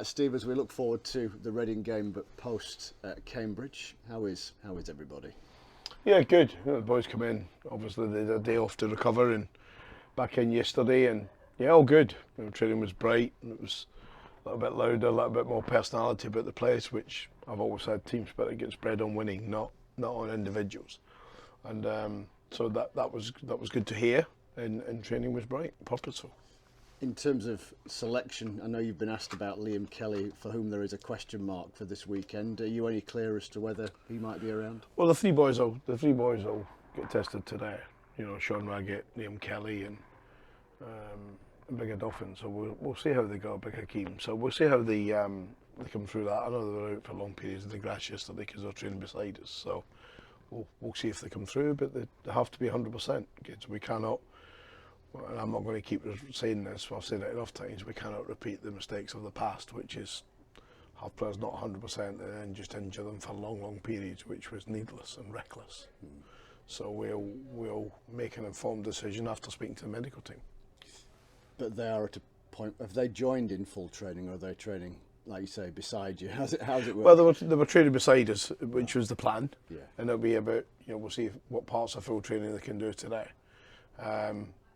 Steve, as we look forward to the Reading game, but post Cambridge, how is everybody? Yeah, good. The boys come in. Obviously, they had a day off to recover and back in yesterday, and yeah, all good. Training was bright. And it was a little bit louder, a little bit more personality about the place, which I've always said team spirit gets bred on winning, not on individuals. And so that was good to hear. And training was bright, purposeful. In terms of selection, I know you've been asked about Liam Kelly, for whom there is a question mark for this weekend. Are you any clear as to whether he might be around? Well, the three boys will get tested today. You know, Sean Raggett, Liam Kelly, and Bigger Dawson. So we'll see how they go, Big Hakeem. So we'll see how they come through that. I know they were out for long periods of the grass yesterday because they're training beside us. So we'll see if they come through, but they have to be 100%. We cannot. And I'm not going to keep saying this, I've said it enough times, we cannot repeat the mistakes of the past, which is have players not 100% and then just injure them for long periods, which was needless and reckless. So we'll make an informed decision after speaking to the medical team. But they are at a point, have they joined in full training, or are they training, like you say, beside you? How's it work? Well, they were training beside us, which was the plan. Yeah. And it'll be about, we'll see what parts of full training they can do today.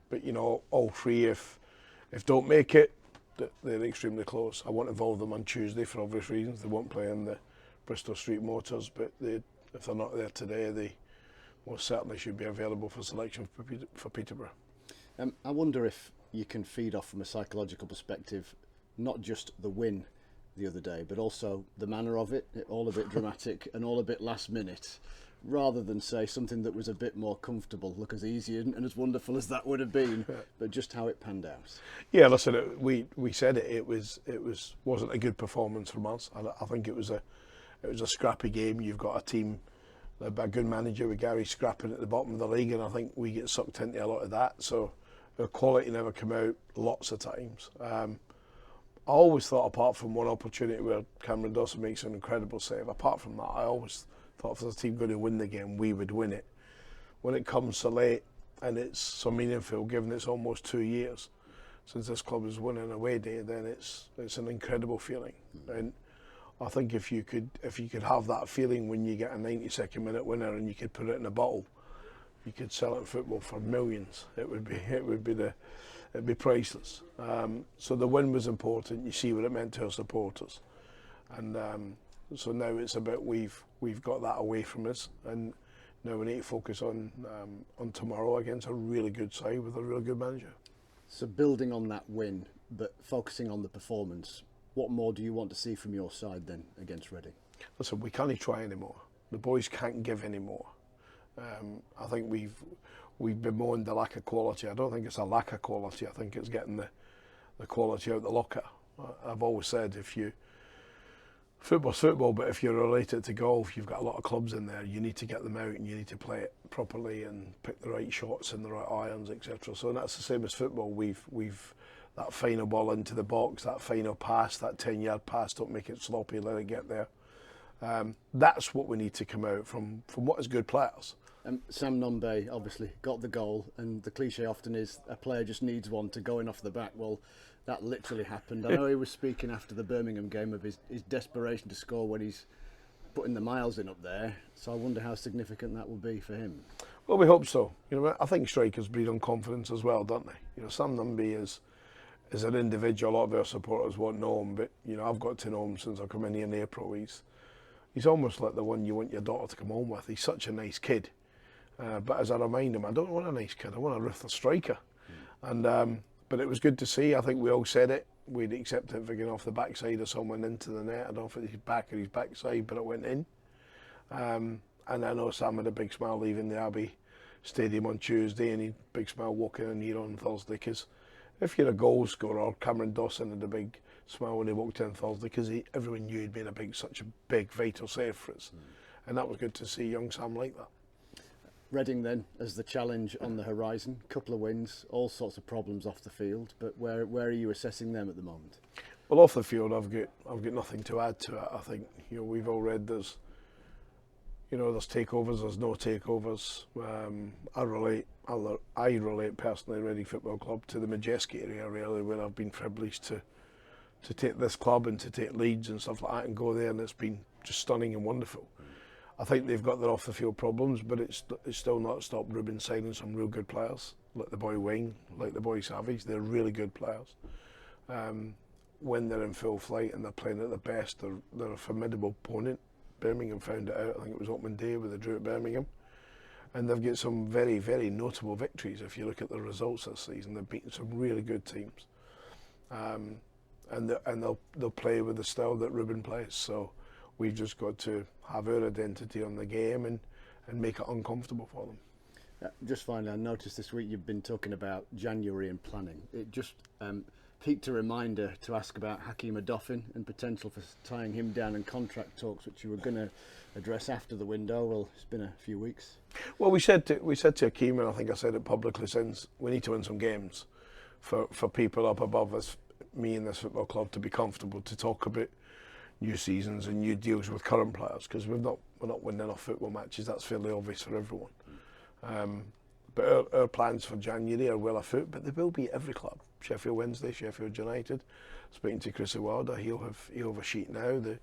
But all three, if don't make it, they're extremely close. I won't involve them on Tuesday for obvious reasons. They won't play in the Bristol Street Motors, but if they're not there today, they most certainly should be available for selection for Peterborough. I wonder if you can feed off from a psychological perspective, not just the win the other day, but also the manner of it, all a bit dramatic and all a bit last minute, rather than say something that was a bit more comfortable, look as easy and as wonderful as that would have been, but just how it panned out. Yeah, listen, we said it wasn't a good performance from us. I think it was a scrappy game. You've got a team led by a good manager with Gary scrapping at the bottom of the league, and I think we get sucked into a lot of that. So the quality never came out lots of times. I always thought, apart from one opportunity where Cameron Dawson makes an incredible save, apart from that, I always thought if the team going to win the game, we would win it. When it comes so late and it's so meaningful, given it's almost 2 years since this club has won an away day, then it's an incredible feeling. And I think if you could have that feeling when you get a 92nd minute winner and you could put it in a bottle, you could sell it in football for millions. It would be priceless. So the win was important. You see what it meant to our supporters, and so now it's about we've got that away from us, and now we need to focus on tomorrow against a really good side with a really good manager. So building on that win, but focusing on the performance, what more do you want to see from your side then against Reading? Listen, we can't try anymore. The boys can't give anymore. I think we've bemoaned the lack of quality. I don't think it's a lack of quality. I think it's getting the quality out the locker. I've always said football's football, but if you're related to golf, you've got a lot of clubs in there. You need to get them out and you need to play it properly and pick the right shots and the right irons, etc. So that's the same as football. We've that final ball into the box, that final pass, that 10-yard pass. Don't make it sloppy. Let it get there. That's what we need to come out from what is good players. Sam Nombe obviously got the goal, and the cliche often is a player just needs one to go in off the back. Well, that literally happened. I know he was speaking after the Birmingham game of his desperation to score when he's putting the miles in up there. So I wonder how significant that will be for him. Well, we hope so. I think strikers breed on confidence as well, don't they? Sam Nombe is an individual. A lot of our supporters won't know him, but I've got to know him since I come in here in April. He's almost like the one you want your daughter to come home with. He's such a nice kid. But as I remind him, I don't want a nice kid, I want a ruthless striker. But it was good to see. I think we all said it. We'd accept it for getting off the backside of someone into the net. I don't know if it's his back or his backside, but it went in. And I know Sam had a big smile leaving the Abbey Stadium on Tuesday, and he had a big smile walking in here on Thursday, because if you're a goal scorer, Cameron Dawson had a big smile when he walked in Thursday, because everyone knew he'd made such a big, vital save for us. And that was good to see young Sam like that. Reading then as the challenge on the horizon, couple of wins, all sorts of problems off the field, but where are you assessing them at the moment? Well, off the field, I've got nothing to add to it. I think we've all read there's takeovers, there's no takeovers. I relate personally Reading Football Club to the Majeski area, really, where I've been privileged to to take this club and to take Leeds and stuff like that and go there, and it's been just stunning and wonderful. I think they've got their off the field problems, but it's still not stopped Ruben signing some real good players, like the boy Wing, like the boy Savage. They're really good players. When they're in full flight and they're playing at their best, they're a formidable opponent. Birmingham found it out. I think it was opening day where they drew at Birmingham, and they've got some very, very notable victories. If you look at the results this season, they've beaten some really good teams, and they'll play with the style that Ruben plays. So we've just got to have our identity on the game and make it uncomfortable for them. Just finally, I noticed this week you've been talking about January and planning. It just piqued a reminder to ask about Hakeem Odoffin and potential for tying him down in contract talks, which you were going to address after the window. Well, it's been a few weeks. Well, we said to Hakeem, and I think I said it publicly since, we need to win some games for people up above us, me and this football club, to be comfortable to talk about new seasons and new deals with current players, because we're not winning enough football matches. That's fairly obvious for everyone. But our plans for January are well afoot, but they will be at every club. Sheffield Wednesday, Sheffield United. Speaking to Chris Iwalda, he'll have a sheet now. The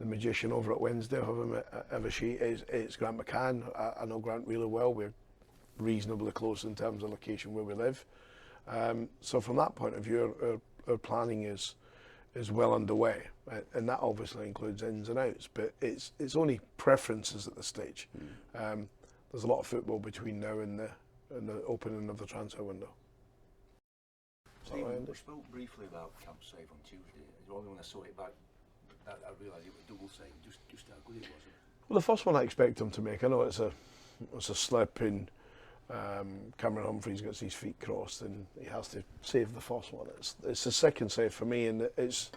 magician over at Wednesday will have a sheet. It's Grant McCann. I know Grant really well. We're reasonably close in terms of location where we live. So from that point of view, our planning is well underway, and that obviously includes ins and outs. But it's only preferences at this stage. There's a lot of football between now and the opening of the transfer window. Stephen, we spoke briefly about Camp Save on Tuesday. Only when I saw it back, I realised it was double save. Just how good it was. Well, the first one I expect him to make. I know it's a slip in. Cameron Humphreys gets his feet crossed and he has to save the first one. It's the second save for me, and it's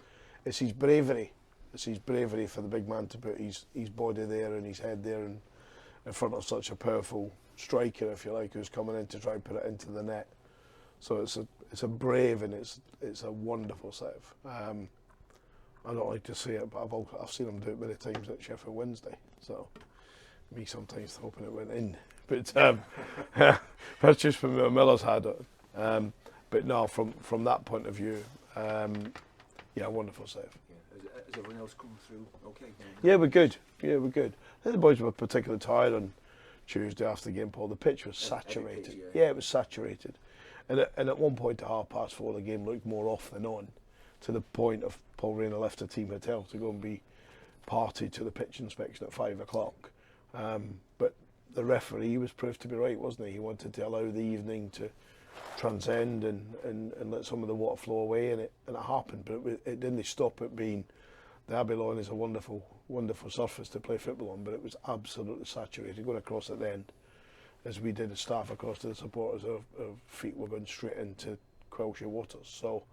his bravery. It's his bravery for the big man to put his body there and his head there and in front of such a powerful striker, if you like, who's coming in to try and put it into the net. So it's a brave and it's a wonderful save. I don't like to see it, but I've seen him do it many times at Sheffield Wednesday. So me sometimes hoping it went in, but that's just from Miller's had it. But no, from that point of view, yeah, wonderful save. Yeah. Has everyone else come through okay? Yeah, we're good. I think the boys were particularly tired on Tuesday after the game, Paul. The pitch was saturated. Pitch, yeah, it was saturated. And at one point at 4:30, the game looked more off than on, to the point of Paul Rayner left the team hotel to go and be party to the pitch inspection at 5 o'clock. But the referee was proved to be right, wasn't he? He wanted to allow the evening to transcend and let some of the water flow away, and it happened. But it didn't stop it being. The Abbey Lawn is a wonderful, wonderful surface to play football on, but it was absolutely saturated. Going across at the end, as we did as staff across to the supporters, our feet were going straight into Quilshire waters. So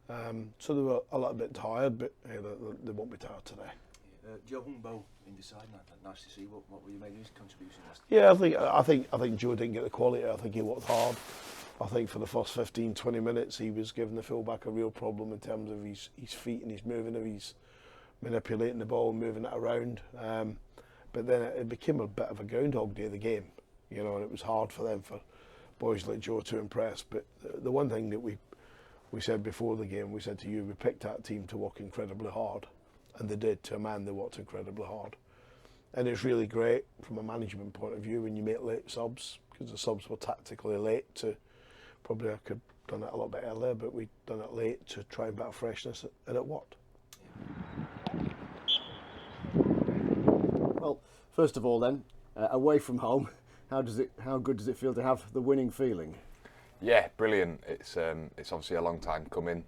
they were a little bit tired, but hey, they won't be tired today. Joe Humbo in the side, nice to see. What were you making his contribution last? Yeah, I think Joe didn't get the quality. I think he worked hard. I think for the first 15-20 minutes he was giving the fullback a real problem in terms of his feet and his moving of his manipulating the ball and moving it around. But then it became a bit of a groundhog day of the game, and it was hard for them, for boys like Joe, to impress. But the one thing that we said before the game, we said to you, we picked that team to work incredibly hard, and they did. To a man, they worked incredibly hard. And it's really great from a management point of view when you make late subs, because the subs were tactically late. Probably I could have done it a little bit earlier, but we'd done it late to try and bit of freshness, and it worked. Well, first of all then, away from home, how good does it feel to have the winning feeling? Yeah, brilliant. It's obviously a long time coming.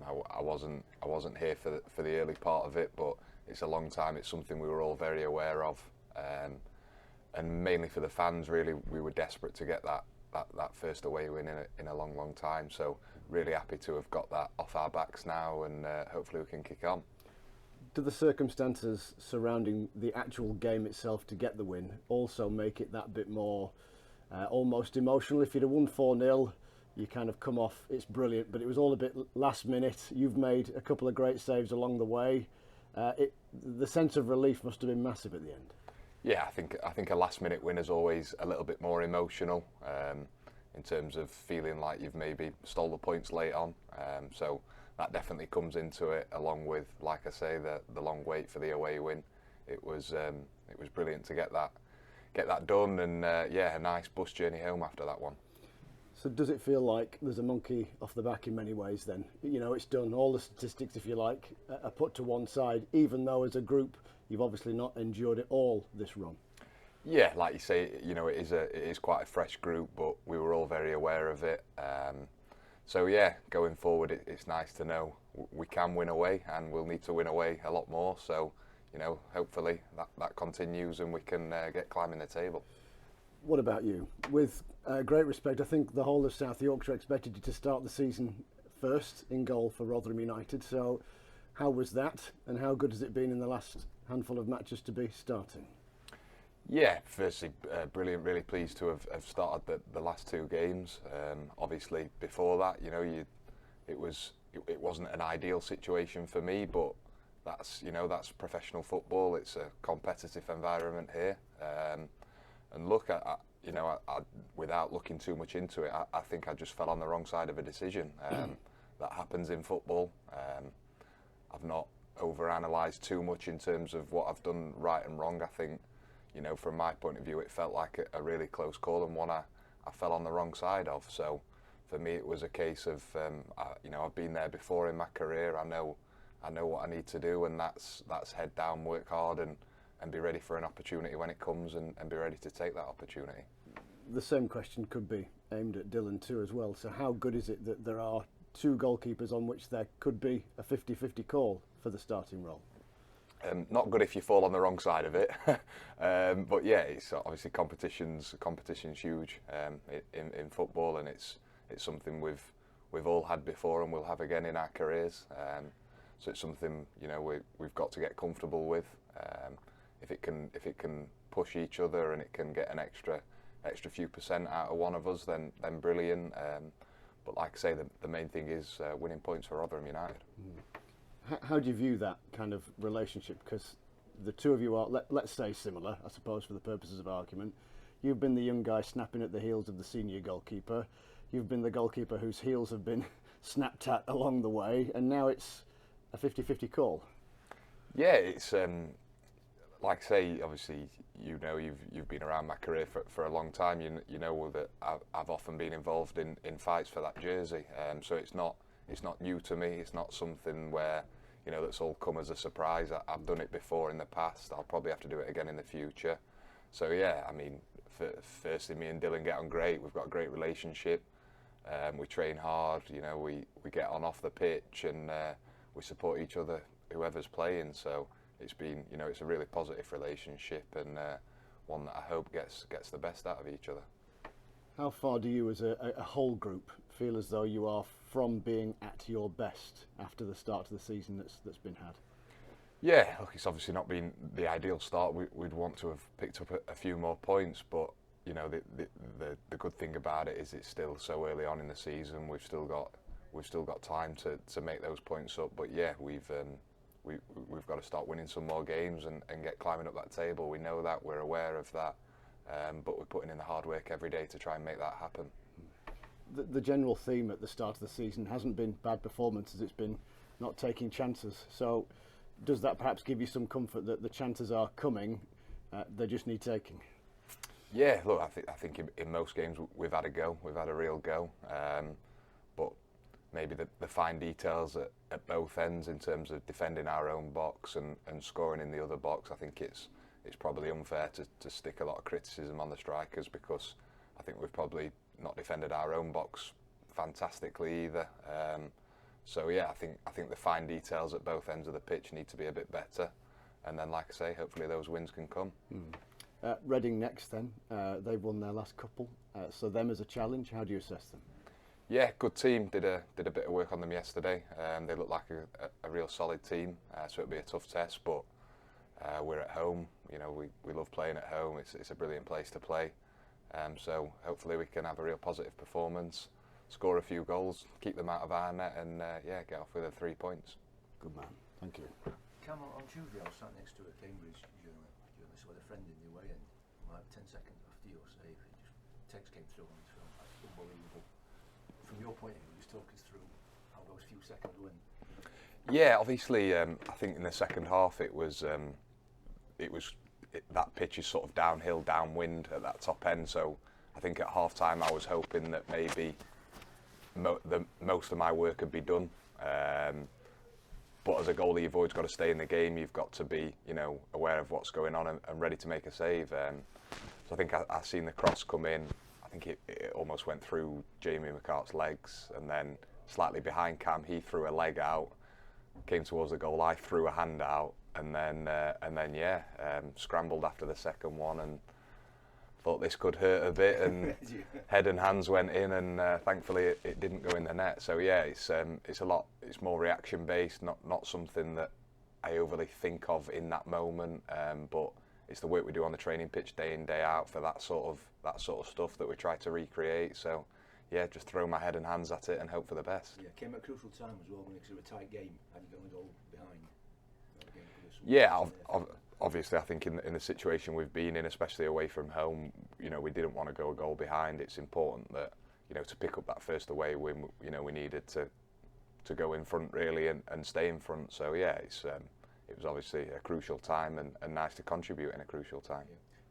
I wasn't here for the early part of it, but it's a long time. It's something we were all very aware of, and mainly for the fans. Really, we were desperate to get that first away win in a long time. So really happy to have got that off our backs now, and hopefully we can kick on. Do the circumstances surrounding the actual game itself to get the win also make it that bit more almost emotional? If you'd have won 4-0, you kind of come off, it's brilliant, but it was all a bit last minute. You've made a couple of great saves along the way. The sense of relief must have been massive at the end. Yeah, I think a last minute win is always a little bit more emotional in terms of feeling like you've maybe stole the points late on. So that definitely comes into it, along with, like I say, the long wait for the away win. It was brilliant to get that done, and yeah, a nice bus journey home after that one. So does it feel like there's a monkey off the back in many ways then? You know, it's done, all the statistics, if you like, are put to one side, even though as a group you've obviously not endured it all this run. Yeah, like you say, you know, it is quite a fresh group, but we were all very aware of it. So yeah, going forward, it's nice to know we can win away, and we'll need to win away a lot more. So, you know, hopefully that continues and we can get climbing the table. What about you? With great respect, I think the whole of South Yorkshire expected you to start the season first in goal for Rotherham United. So how was that, and how good has it been in the last handful of matches to be starting? Yeah, firstly, brilliant. Really pleased to have started the last two games. Obviously, before that, you know, it wasn't an ideal situation for me, but that's professional football. It's a competitive environment here, and look, without looking too much into it, I think I just fell on the wrong side of a decision. That happens in football. I've not overanalyzed too much in terms of what I've done right and wrong. I think, you know, from my point of view, it felt like a really close call, and one I fell on the wrong side of. So for me, it was a case of, I've been there before in my career. I know what I need to do, and that's head down, work hard, and be ready for an opportunity when it comes, and be ready to take that opportunity. The same question could be aimed at Dylan too as well. So how good is it that there are two goalkeepers on which there could be a 50-50 call for the starting role? Not good if you fall on the wrong side of it, but yeah, it's obviously competition's huge in football, and it's something we've all had before and we'll have again in our careers. So it's something, you know, we've got to get comfortable with. If it can push each other and it can get an extra few percent out of one of us, then brilliant. But like I say, the main thing is winning points for Rotherham United. How do you view that kind of relationship? Because the two of you are, let's say, similar, I suppose, for the purposes of argument. You've been the young guy snapping at the heels of the senior goalkeeper. You've been the goalkeeper whose heels have been snapped at along the way, and now it's a 50-50 call. Yeah, it's like I say, obviously, you know, you've been around my career for a long time. You know that I've often been involved in fights for that jersey. So it's not new to me. It's not something where, you know, that's all come as a surprise. I've done it before in the past. I'll probably have to do it again in the future. So yeah, I mean, firstly, me and Dylan get on great. We've got a great relationship. We train hard. You know, we get on off the pitch, and we support each other, whoever's playing. So it's been, you know, it's a really positive relationship, and one that I hope gets the best out of each other. How far do you, as a whole group, feel as though you are from being at your best after the start of the season that's been had? Yeah, look, it's obviously not been the ideal start. We'd want to have picked up a few more points, but you know, the good thing about it is it's still so early on in the season. We've still got time to make those points up. But yeah, we've got to start winning some more games and get climbing up that table. We know that, we're aware of that, but we're putting in the hard work every day to try and make that happen. The general theme at the start of the season hasn't been bad performances, it's been not taking chances. So does that perhaps give you some comfort that the chances are coming, they just need taking? Yeah, look, I think in most games we've had a go, we've had a real go, but maybe the fine details at both ends in terms of defending our own box and scoring in the other box. I think it's probably unfair to stick a lot of criticism on the strikers, because I think we've probably not defended our own box fantastically either. So yeah, I think the fine details at both ends of the pitch need to be a bit better, and then, like I say, hopefully those wins can come. Reading next then, they've won their last couple, so them as a challenge, how do you assess them? Yeah, good team. Did a bit of work on them yesterday. They look like a real solid team, so it'll be a tough test, but we're at home. You know, we love playing at home. It's a brilliant place to play. So hopefully we can have a real positive performance, score a few goals, keep them out of our net, and get off with the 3 points. Good man, thank you. Cam, on Tuesday I was sat next to a Cambridge journalist with a friend in the way, and like 10 seconds after your save, text came through on his phone. That's unbelievable. From your point of view, just talk us through how those few seconds went? Yeah, obviously, I think in the second half that pitch is sort of downhill, downwind at that top end. So I think at half time I was hoping that maybe most of my work had be done. But as a goalie, you've always got to stay in the game. You've got to be, aware of what's going on and ready to make a save. So I think I seen the cross come in. I think it almost went through Jamie McCart's legs, and then slightly behind Cam, he threw a leg out, came towards the goal. I threw a hand out, and then scrambled after the second one and thought this could hurt a bit, and head and hands went in, and thankfully it didn't go in the net. So yeah, it's more reaction based, not something that I overly think of in that moment, but it's the work we do on the training pitch day in, day out for that sort of stuff that we try to recreate. So yeah, just throw my head and hands at it and hope for the best. Yeah, came at a crucial time as well when it was a tight game and you're going to go behind. Yeah, obviously I think in the situation we've been in, especially away from home, we didn't want to go a goal behind. It's important that, to pick up that first away win, we needed to go in front really and stay in front. So yeah, it was obviously a crucial time and nice to contribute in a crucial time. Yeah.